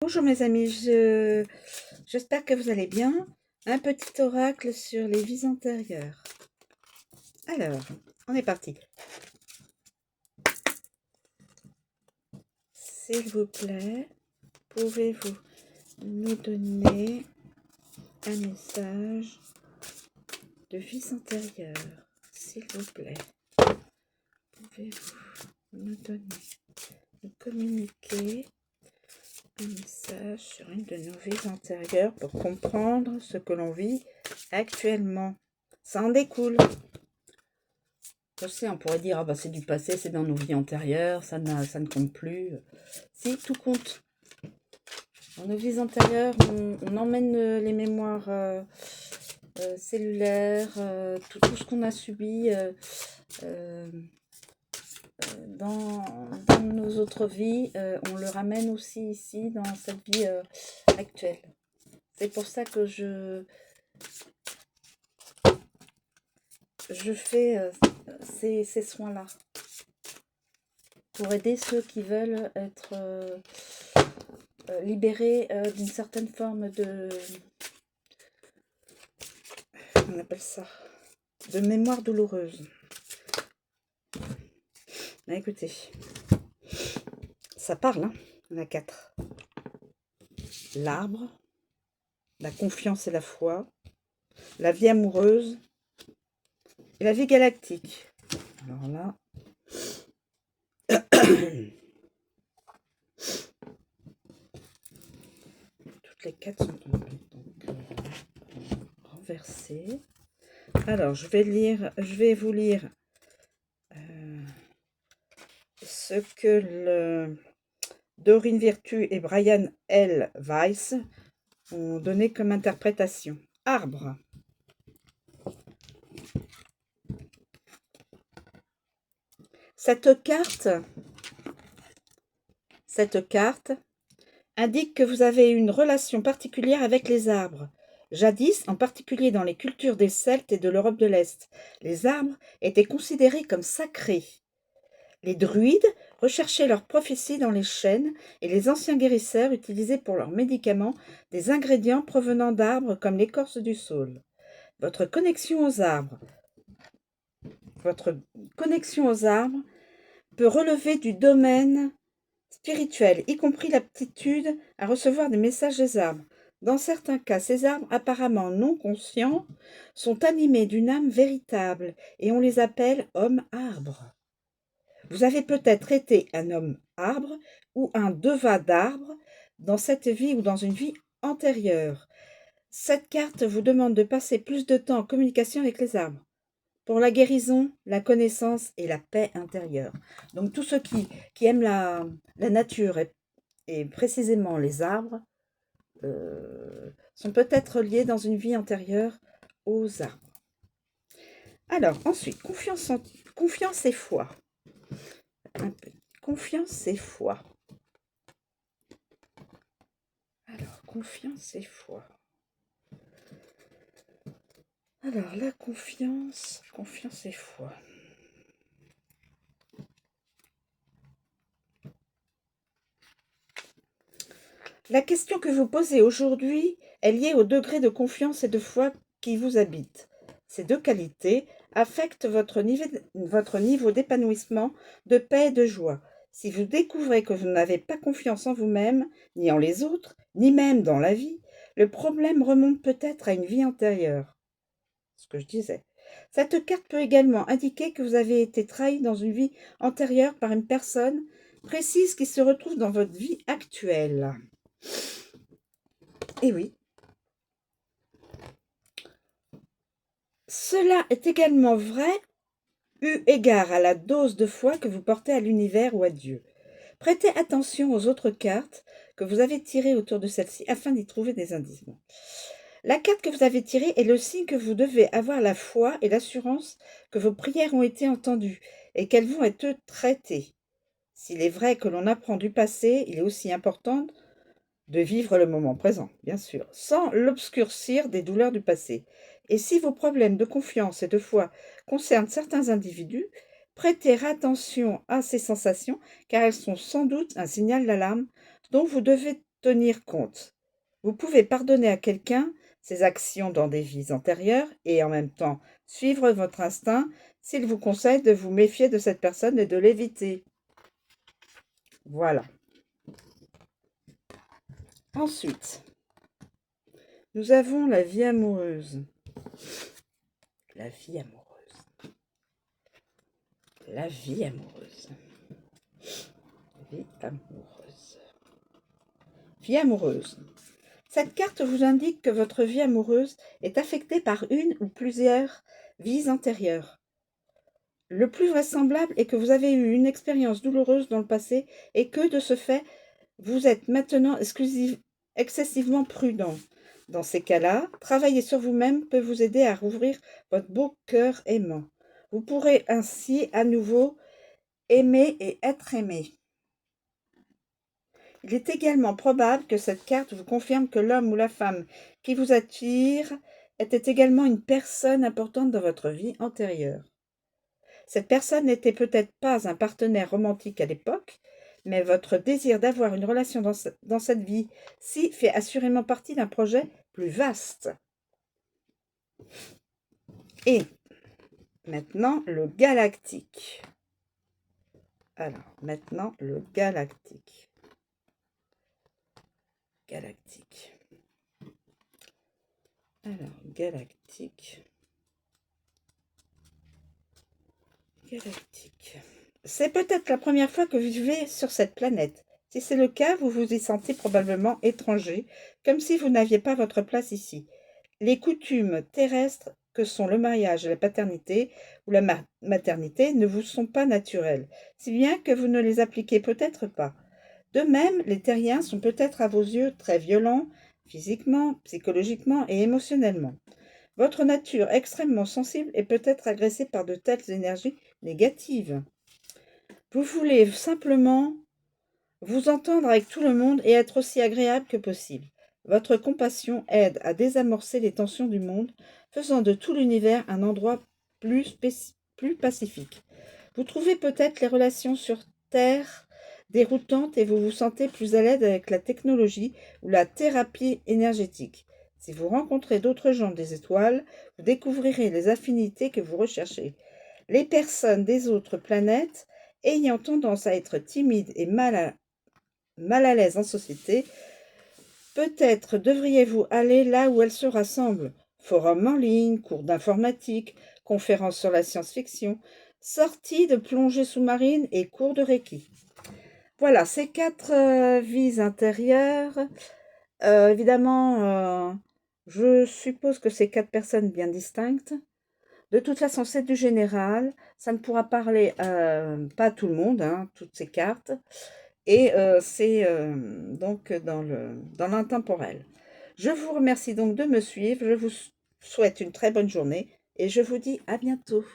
Bonjour mes amis, j'espère que vous allez bien. Un petit oracle sur les vies antérieures. Alors, on est parti. S'il vous plaît, pouvez-vous nous donner un message de vies antérieures? S'il vous plaît, pouvez-vous nous donner, nous communiquer un message sur une de nos vies antérieures pour comprendre ce que l'on vit actuellement? Ça en découle. Je sais, on pourrait dire, ah bah c'est du passé, c'est dans nos vies antérieures, ça ne compte plus. Si, tout compte. Dans nos vies antérieures, on emmène les mémoires cellulaires, tout ce qu'on a subi dans nos autres vies, on le ramène aussi ici, dans cette vie actuelle. C'est pour ça que je fais ces soins-là. Pour aider ceux qui veulent être libérés d'une certaine forme de... on appelle ça de mémoire douloureuse. Bah, écoutez, ça parle, hein. On a 4. L'arbre, la confiance et la foi, la vie amoureuse et la vie galactique. Alors là... toutes les 4 sont tombées. Donc, renversées. Alors, je vais vous lire ce que Dorine Virtue et Brian L. Weiss ont donné comme interprétation. Arbre. Cette carte indique que vous avez une relation particulière avec les arbres. Jadis, en particulier dans les cultures des Celtes et de l'Europe de l'Est, les arbres étaient considérés comme sacrés. Les druides recherchaient leurs prophéties dans les chênes et les anciens guérisseurs utilisaient pour leurs médicaments des ingrédients provenant d'arbres comme l'écorce du saule. Votre connexion aux arbres peut relever du domaine spirituel, y compris l'aptitude à recevoir des messages des arbres. Dans certains cas, ces arbres apparemment non conscients sont animés d'une âme véritable et on les appelle hommes-arbres. Vous avez peut-être été un homme-arbre ou un deva d'arbre dans cette vie ou dans une vie antérieure. Cette carte vous demande de passer plus de temps en communication avec les arbres pour la guérison, la connaissance et la paix intérieure. Donc tous ceux qui aiment la nature et précisément les arbres sont peut-être liés dans une vie antérieure aux arbres. Alors ensuite, confiance et foi. Un peu. Confiance et foi. Alors, confiance et foi. Alors, la confiance et foi. La question que vous posez aujourd'hui est liée au degré de confiance et de foi qui vous habite. Ces deux qualités affectent votre niveau d'épanouissement, de paix et de joie. Si vous découvrez que vous n'avez pas confiance en vous-même, ni en les autres, ni même dans la vie, le problème remonte peut-être à une vie antérieure. Ce que je disais. Cette carte peut également indiquer que vous avez été trahi dans une vie antérieure par une personne précise qui se retrouve dans votre vie actuelle. Et oui. Cela est également vrai eu égard à la dose de foi que vous portez à l'univers ou à Dieu. Prêtez attention aux autres cartes que vous avez tirées autour de celle-ci afin d'y trouver des indices. La carte que vous avez tirée est le signe que vous devez avoir la foi et l'assurance que vos prières ont été entendues et qu'elles vont être traitées. S'il est vrai que l'on apprend du passé, il est aussi important de vivre le moment présent, bien sûr, sans l'obscurcir des douleurs du passé. Et si vos problèmes de confiance et de foi concernent certains individus, prêtez attention à ces sensations, car elles sont sans doute un signal d'alarme dont vous devez tenir compte. Vous pouvez pardonner à quelqu'un ses actions dans des vies antérieures et en même temps suivre votre instinct s'il vous conseille de vous méfier de cette personne et de l'éviter. Voilà. Ensuite, nous avons la vie amoureuse. La vie amoureuse. La vie amoureuse. Vie amoureuse. Vie amoureuse. Cette carte vous indique que votre vie amoureuse est affectée par une ou plusieurs vies antérieures. Le plus vraisemblable est que vous avez eu une expérience douloureuse dans le passé et que, de ce fait, vous êtes maintenant excessivement prudent. Dans ces cas-là, travailler sur vous-même peut vous aider à rouvrir votre beau cœur aimant. Vous pourrez ainsi à nouveau aimer et être aimé. Il est également probable que cette carte vous confirme que l'homme ou la femme qui vous attire était également une personne importante dans votre vie antérieure. Cette personne n'était peut-être pas un partenaire romantique à l'époque, mais votre désir d'avoir une relation dans cette vie-ci fait assurément partie d'un projet plus vaste. Et maintenant, le galactique. Alors, maintenant, le galactique. Galactique. Alors, galactique. Galactique. C'est peut-être la première fois que vous vivez sur cette planète. Si c'est le cas, vous vous y sentez probablement étranger, comme si vous n'aviez pas votre place ici. Les coutumes terrestres que sont le mariage et la paternité ou la maternité ne vous sont pas naturelles, si bien que vous ne les appliquez peut-être pas. De même, les terriens sont peut-être à vos yeux très violents, physiquement, psychologiquement et émotionnellement. Votre nature extrêmement sensible est peut-être agressée par de telles énergies négatives. Vous voulez simplement vous entendre avec tout le monde et être aussi agréable que possible. Votre compassion aide à désamorcer les tensions du monde, faisant de tout l'univers un endroit plus pacifique. Vous trouvez peut-être les relations sur Terre déroutantes et vous vous sentez plus à l'aise avec la technologie ou la thérapie énergétique. Si vous rencontrez d'autres gens des étoiles, vous découvrirez les affinités que vous recherchez. Les personnes des autres planètes, ayant tendance à être timides et mal à l'aise en société, peut-être devriez-vous aller là où elles se rassemblent. Forums en ligne, cours d'informatique, conférences sur la science-fiction, sorties de plongée sous-marine et cours de Reiki. Voilà, ces 4 vies intérieures. Évidemment, je suppose que c'est 4 personnes bien distinctes. De toute façon, c'est du général. Ça ne pourra parler pas à tout le monde, hein, toutes ces cartes. Et c'est donc dans l'intemporel. Je vous remercie donc de me suivre. Je vous souhaite une très bonne journée et je vous dis à bientôt.